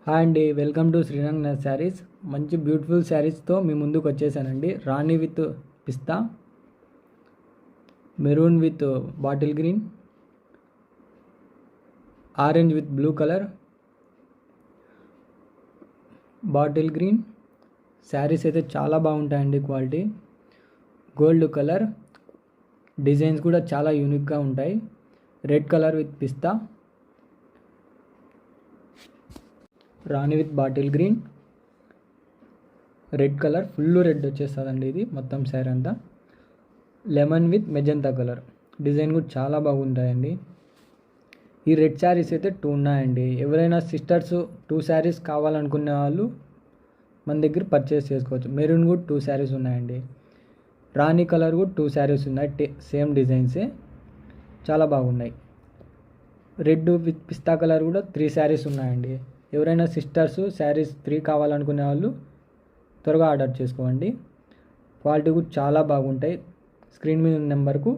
Hi అండి, welcome to Sriranga saris. మంచి beautiful శారీస్తో మీ ముందుకు వచ్చేసానండి. రాణి విత్ పిస్తా, maroon with bottle green, orange with blue colour, bottle green saris అయితే చాలా బాగుంటాయండి. క్వాలిటీ గోల్డ్ కలర్, డిజైన్స్ కూడా చాలా యూనిక్గా ఉంటాయి. Red colour with pista, Rani with bottle green, red colour full red వచ్చేస్తుందండి. ఇది మొత్తం శారీ అంతా. Lemon with magenta colour, design కూడా చాలా బాగుంటాయండి. ఈ రెడ్ శారీస్ అయితే 2 ఉన్నాయండి. ఎవరైనా సిస్టర్స్ 2 శారీస్ కావాలనుకునే వాళ్ళు మన దగ్గర పర్చేస్ చేసుకోవచ్చు. మెరూన్ కూడా 2 శారీస్ ఉన్నాయండి. రాణి కలర్ కూడా 2 శారీస్ ఉన్నాయి. సేమ్ డిజైన్సే, చాలా బాగున్నాయి. రెడ్ విత్ పిస్తా కలర్ కూడా 3 శారీస్ ఉన్నాయండి. ఎవరైనా సిస్టర్స్ శారీస్ 3 కావాలనుకునే వాళ్ళు త్వరగా ఆర్డర్ చేసుకోండి. క్వాలిటీ కూడా చాలా బాగుంటాయి. స్క్రీన్ మీద ఉన్న నెంబర్కు